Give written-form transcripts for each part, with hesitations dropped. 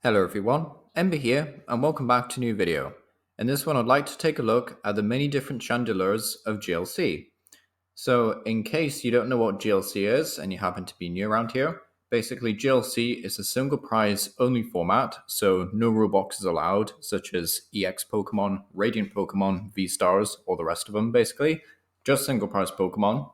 Hello everyone, Ember here, and welcome back to a new video. In this one I'd like to take a look at the many different Chandelures of GLC. So in case you don't know what GLC is and you happen to be new around here, basically GLC is a single prize only format, so no rule boxes allowed, such as EX Pokemon, Radiant Pokemon, V-Stars, or the rest of them basically, just single prize Pokemon.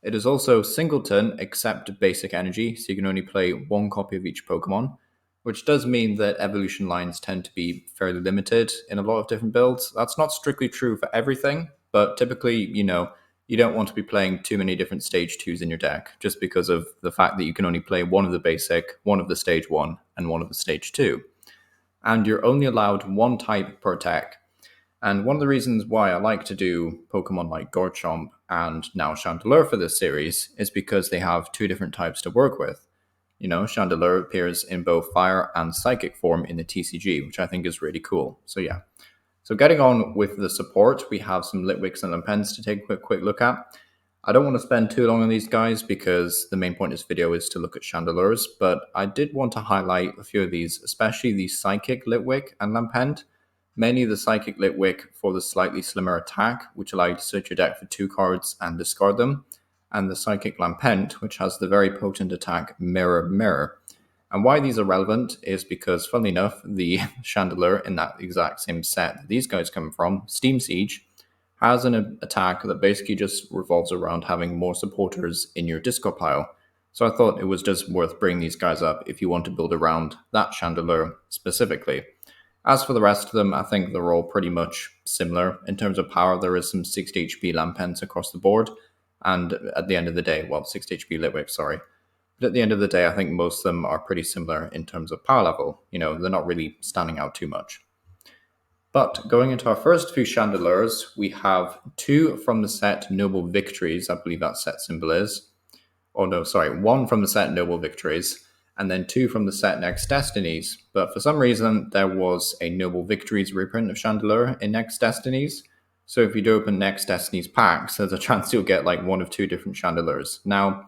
It is also singleton except basic energy, so you can only play one copy of each Pokemon, which does mean that evolution lines tend to be fairly limited in a lot of different builds. That's not strictly true for everything, but typically, you don't want to be playing too many different stage 2s in your deck just because of the fact that you can only play one of the basic, one of the stage 1, and one of the stage 2. And you're only allowed one type per deck. And one of the reasons why I like to do Pokemon like Garchomp and now Chandelure for this series is because they have two different types to work with. Chandelure appears in both fire and psychic form in the TCG, which I think is really cool. So yeah. So getting on with the support, we have some Litwicks and Lampens to take a quick look at. I don't want to spend too long on these guys because the main point of this video is to look at Chandelures, but I did want to highlight a few of these, especially the Psychic Litwick and Lampent. Mainly the Psychic Litwick for the slightly slimmer attack, which allows you to search your deck for 2 cards and discard them, and the Psychic Lampent, which has the very potent attack Mirror Mirror. And why these are relevant is because, funnily enough, the Chandelure in that exact same set that these guys come from, Steam Siege, has an attack that basically just revolves around having more supporters in your discard pile. So I thought it was just worth bringing these guys up if you want to build around that Chandelure specifically. As for the rest of them, I think they're all pretty much similar. In terms of power, there is some 60 HP Lampents across the board. And at the end of the day, 60 HP Litwick, sorry. But at the end of the day, I think most of them are pretty similar in terms of power level. They're not really standing out too much. But going into our first few Chandelures, we have 2 from the set Noble Victories, I believe that set symbol is. Oh no, sorry, 1 from the set Noble Victories, and then 2 from the set Next Destinies. But for some reason, there was a Noble Victories reprint of Chandelure in Next Destinies. So if you do open Next Destinies packs, there's a chance you'll get like 1 of 2 different Chandelures. Now,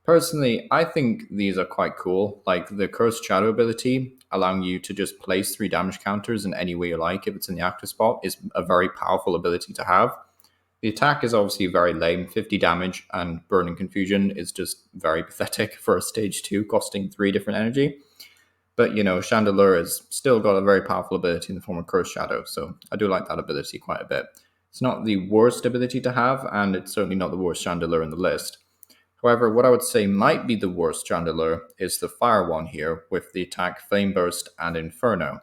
personally, I think these are quite cool. Like the Cursed Shadow ability, allowing you to just place 3 damage counters in any way you like if it's in the active spot, is a very powerful ability to have. The attack is obviously very lame, 50 damage, and Burning Confusion is just very pathetic for a stage 2 costing 3 different energy. But, Chandelure has still got a very powerful ability in the form of Cursed Shadow, so I do like that ability quite a bit. It's not the worst ability to have, and it's certainly not the worst Chandelure in the list. However, what I would say might be the worst Chandelure is the fire one here, with the attack Flame Burst and Inferno.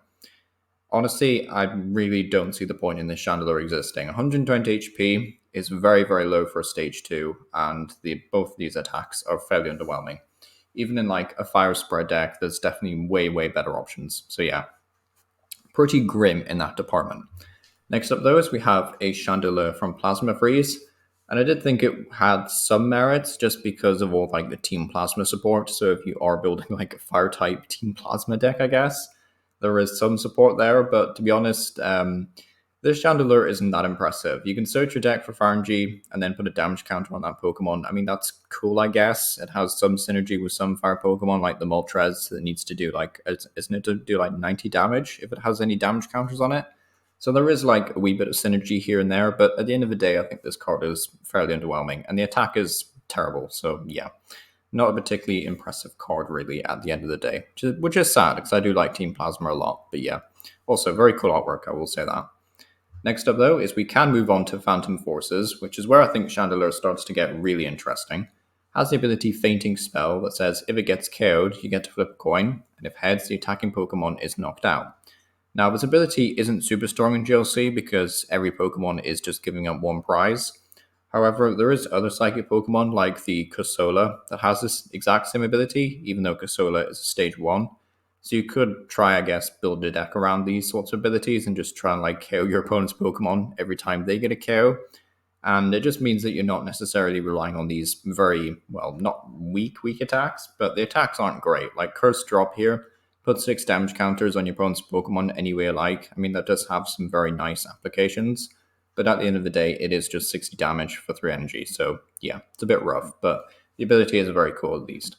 Honestly, I really don't see the point in this Chandelure existing. 120 HP is very, very low for a stage 2, and both of these attacks are fairly underwhelming. Even in like a fire spread deck, there's definitely way, way better options. So yeah, pretty grim in that department. Next up though is we have a Chandelure from Plasma Freeze. And I did think it had some merits just because of all like the Team Plasma support. So if you are building like a fire type Team Plasma deck, I guess, there is some support there. But to be honest, this Chandelure isn't that impressive. You can search your deck for Fire G and then put a damage counter on that Pokemon. I mean, that's cool, I guess. It has some synergy with some fire Pokemon like the Moltres that needs to do like, isn't it to do like 90 damage if it has any damage counters on it? So there is like a wee bit of synergy here and there, but at the end of the day, I think this card is fairly underwhelming, and the attack is terrible. So yeah, not a particularly impressive card really at the end of the day, which is sad because I do like Team Plasma a lot. But yeah, also very cool artwork, I will say that. Next up though is we can move on to Phantom Forces, which is where I think Chandelure starts to get really interesting. Has the ability Fainting Spell that says if it gets KO'd, you get to flip a coin, and if heads, the attacking Pokemon is knocked out. Now, this ability isn't super strong in GLC because every Pokemon is just giving up 1 prize. However, there is other Psychic Pokemon like the Corsola that has this exact same ability, even though Corsola is a stage 1. So you could try, I guess, build a deck around these sorts of abilities and just try and like KO your opponent's Pokemon every time they get a KO. And it just means that you're not necessarily relying on these very, not weak attacks, but the attacks aren't great. Like Curse Drop here, put 6 damage counters on your opponent's Pokemon any way you like. I mean, that does have some very nice applications, but at the end of the day, it is just 60 damage for 3 energy. So yeah, it's a bit rough, but the ability is very cool at least.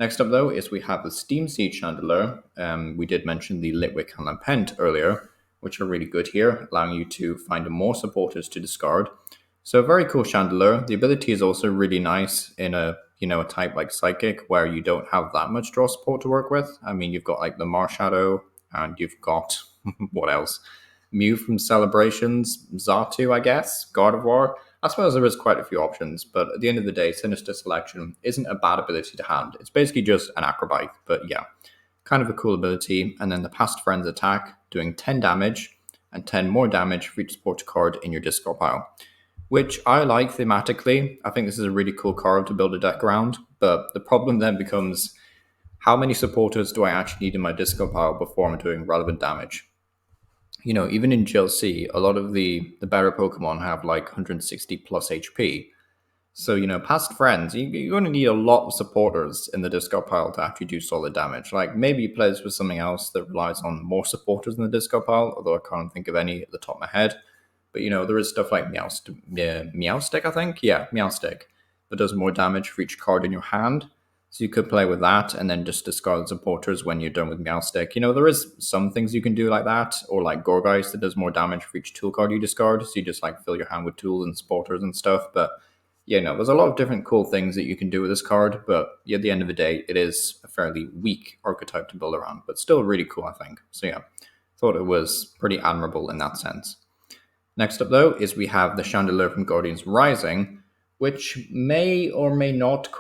Next up, though, is we have the Steam Seed Chandelure. We did mention the Litwick and Lampent earlier, which are really good here, allowing you to find more supporters to discard. So very cool Chandelure. The ability is also really nice in a a type like Psychic where you don't have that much draw support to work with. I mean, you've got like the Marshadow, and you've got what else? Mew from Celebrations, Xatu, I guess, Gardevoir. I suppose there is quite a few options, but at the end of the day, Sinister Selection isn't a bad ability to hand. It's basically just an acrobite, but yeah, kind of a cool ability. And then the Past Friends attack, doing 10 damage and 10 more damage for each support card in your discard pile, which I like thematically. I think this is a really cool card to build a deck around, but the problem then becomes how many supporters do I actually need in my discard pile before I'm doing relevant damage? Even in GLC, a lot of the better Pokemon have like 160 plus HP. So, past friends, you're going to need a lot of supporters in the discard pile to actually do solid damage. Like, maybe you play this with something else that relies on more supporters in the discard pile, although I can't think of any at the top of my head. But, there is stuff like Meowstick, I think? Yeah, Meowstick, that does more damage for each card in your hand. So you could play with that and then just discard supporters when you're done with Meowstick. There is some things you can do like that, or like Gorgeist that does more damage for each tool card you discard. So you just like fill your hand with tools and supporters and stuff. But there's a lot of different cool things that you can do with this card. But at the end of the day, it is a fairly weak archetype to build around, but still really cool, I think. So yeah, thought it was pretty admirable in that sense. Next up, though, is we have the Chandelure from Guardians Rising, which may or may not,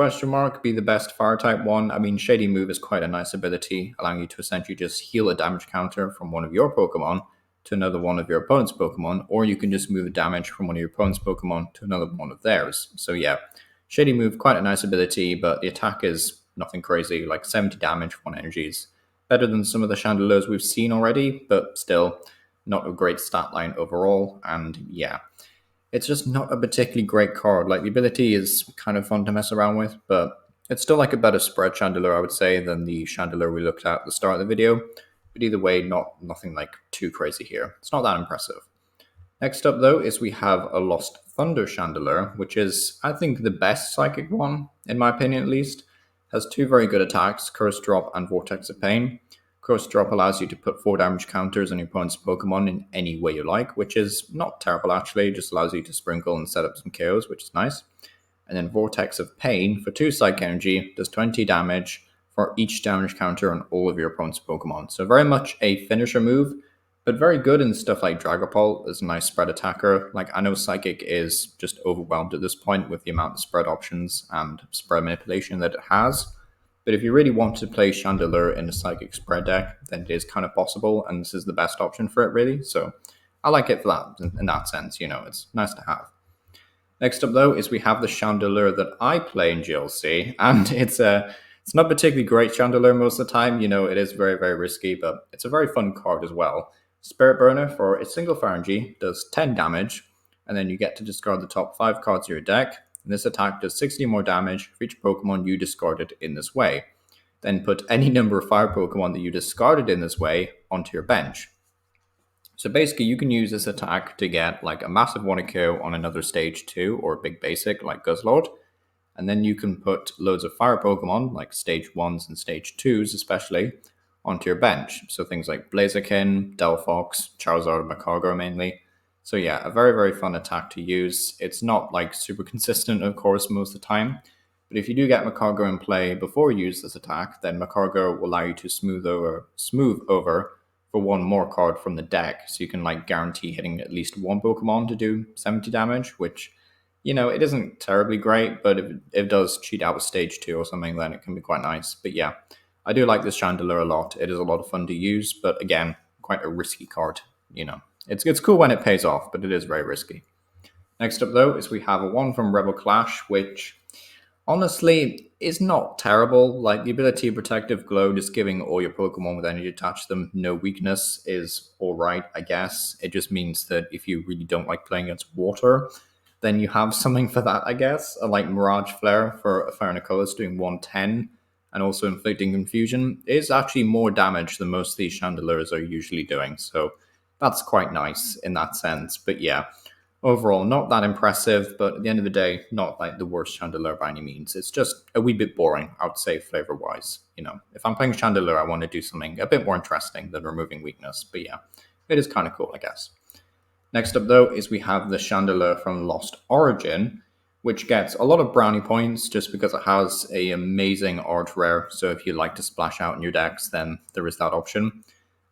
be the best fire-type one. I mean, Shady Move is quite a nice ability, allowing you to essentially just heal a damage counter from one of your Pokemon to another one of your opponent's Pokemon, or you can just move damage from one of your opponent's Pokemon to another one of theirs. So yeah, Shady Move, quite a nice ability, but the attack is nothing crazy, like 70 damage, 1 energies. Better than some of the Chandelures we've seen already, but still not a great stat line overall. And yeah, it's just not a particularly great card. Like, the ability is kind of fun to mess around with, but it's still like a better spread Chandelure, I would say, than the Chandelure we looked at the start of the video. But either way, nothing like too crazy here. It's not that impressive. Next up, though, is we have a Lost Thunder Chandelure, which is, I think, the best Psychic one, in my opinion at least. Has 2 very good attacks, Curse Drop and Vortex of Pain. Curse Drop allows you to put 4 damage counters on your opponent's Pokemon in any way you like, which is not terrible actually, it just allows you to sprinkle and set up some KOs, which is nice. And then Vortex of Pain, for 2 Psychic Energy, does 20 damage for each damage counter on all of your opponent's Pokemon. So very much a finisher move, but very good in stuff like Dragapult as a nice spread attacker. Like, I know Psychic is just overwhelmed at this point with the amount of spread options and spread manipulation that it has. But if you really want to play Chandelure in a Psychic spread deck, then it is kind of possible, and this is the best option for it, really. So I like it for that, in that sense. It's nice to have. Next up, though, is we have the Chandelure that I play in GLC, and it's not particularly great Chandelure most of the time. It is very, very risky, but it's a very fun card as well. Spirit Burner, for its single Pharange, does 10 damage, and then you get to discard the top 5 cards of your deck. And this attack does 60 more damage for each Pokemon you discarded in this way. Then put any number of fire Pokemon that you discarded in this way onto your bench. So basically, you can use this attack to get like a massive 1-KO on another stage 2 or big basic like Guzzlord. And then you can put loads of fire Pokemon, like stage 1s and stage 2s especially, onto your bench. So things like Blaziken, Delphox, Charizard, and Magcargo mainly. So yeah, a very, very fun attack to use. It's not like super consistent, of course, most of the time. But if you do get Magcargo in play before you use this attack, then Magcargo will allow you to smooth over for 1 more card from the deck. So you can like guarantee hitting at least 1 Pokemon to do 70 damage, which, it isn't terribly great, but if it does cheat out with stage 2 or something, then it can be quite nice. But yeah, I do like this Chandelure a lot. It is a lot of fun to use, but again, quite a risky card, It's cool when it pays off, but it is very risky. Next up, though, is we have a one from Rebel Clash, which honestly is not terrible. Like, the ability Protective Glow, just giving all your Pokemon with energy attached to them no weakness, is alright, I guess. It just means that if you really don't like playing against water, then you have something for that, I guess. Like Mirage Flare for a Fernicolis doing 110, and also Inflicting Confusion is actually more damage than most of these Chandelures are usually doing. So that's quite nice in that sense. But yeah, Overall, not that impressive, but at the end of the day, not like the worst Chandelure by any means. It's just a wee bit boring, I would say, flavor wise. If I'm playing Chandelure, I want to do something a bit more interesting than removing weakness. But yeah, it is kind of cool, I guess. Next up, though, is we have the Chandelure from Lost Origin, which gets a lot of brownie points just because it has a amazing art rare. So if you like to splash out in your decks, then there is that option.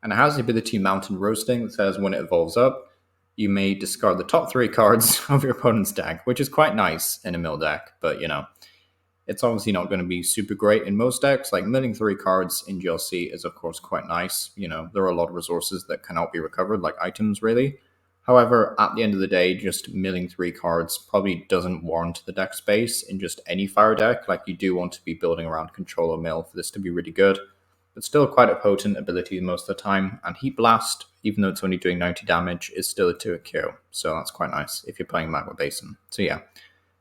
And it has the ability Mountain Roasting that says when it evolves up, you may discard the top 3 cards of your opponent's deck, which is quite nice in a mill deck, but it's obviously not going to be super great in most decks. Like milling 3 cards in GLC is of course quite nice. There are a lot of resources that cannot be recovered, like items really. However, at the end of the day, just milling 3 cards probably doesn't warrant the deck space in just any fire deck. Like you do want to be building around control or mill for this to be really good. But still quite a potent ability most of the time. And Heat Blast, even though it's only doing 90 damage, is still a 2-hit KO. So that's quite nice if you're playing Magma Basin. So yeah,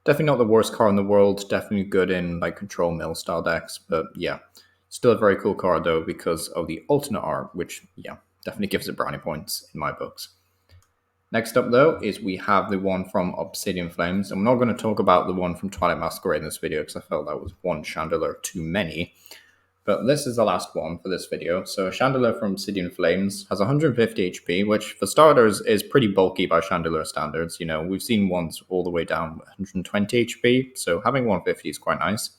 definitely not the worst card in the world. Definitely good in like control mill style decks. But yeah, still a very cool card though because of the alternate art, which yeah, definitely gives it brownie points in my books. Next up, though, is we have the one from Obsidian Flames. I'm not going to talk about the one from Twilight Masquerade in this video because I felt that was one Chandelure too many. But this is the last one for this video. So Chandelure from Obsidian Flames has 150 HP, which for starters is pretty bulky by Chandelure standards. We've seen ones all the way down 120 HP, so having 150 is quite nice.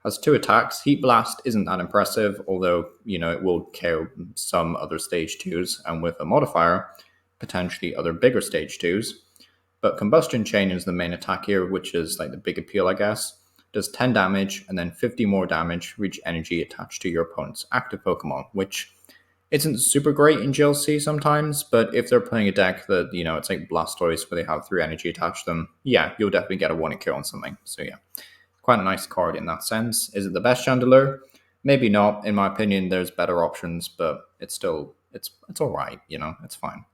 Has 2 attacks. Heat Blast isn't that impressive, although, it will KO some other stage 2s, and with a modifier, potentially other bigger stage 2s. But Combustion Chain is the main attack here, which is like the big appeal, I guess. Does 10 damage and then 50 more damage for each energy attached to your opponent's active Pokemon, which isn't super great in GLC sometimes, but if they're playing a deck that, it's like Blastoise where they have 3 energy attached to them, yeah, you'll definitely get a 1-hit kill on something. So yeah, quite a nice card in that sense. Is it the best Chandelure? Maybe not. In my opinion, there's better options, but it's still, it's all right, it's fine.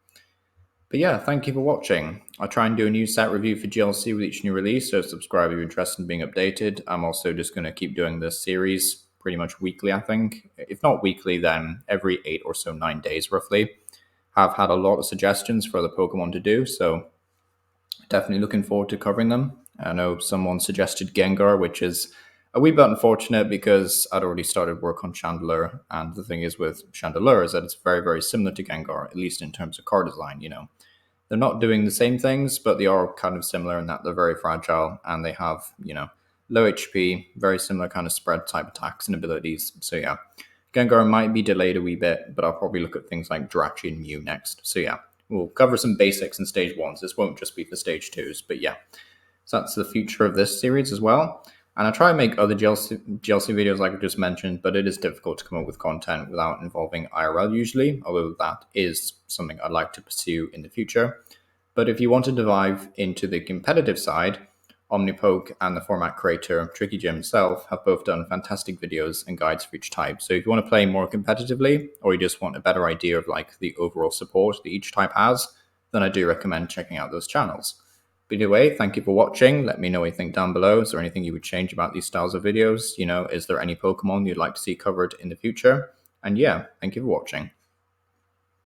But yeah, thank you for watching. I try and do a new set review for GLC with each new release, so subscribe if you're interested in being updated. I'm also just going to keep doing this series pretty much weekly, I think. If not weekly, then every 8 or so 9 days roughly. I've had a lot of suggestions for other Pokemon to do, so definitely looking forward to covering them. I know someone suggested Gengar, which is a wee bit unfortunate because I'd already started work on Chandelure, and the thing is with Chandelure is that it's very, very similar to Gengar, at least in terms of card design, They're not doing the same things, but they are kind of similar in that they're very fragile and they have, low HP, very similar kind of spread type attacks and abilities. So yeah, Gengar might be delayed a wee bit, but I'll probably look at things like Jirachi and Mew next. So yeah, we'll cover some basics in stage 1s. This won't just be for stage 2s, but yeah. So that's the future of this series as well. And I try and make other GLC videos like I just mentioned, but it is difficult to come up with content without involving IRL usually, although that is something I'd like to pursue in the future. But if you want to dive into the competitive side, Omnipoke and the format creator, Tricky Jim himself, have both done fantastic videos and guides for each type. So if you want to play more competitively, or you just want a better idea of like the overall support that each type has, then I do recommend checking out those channels. But either way, thank you for watching. Let me know what you think down below. Is there anything you would change about these styles of videos? Is there any Pokemon you'd like to see covered in the future? And yeah, thank you for watching.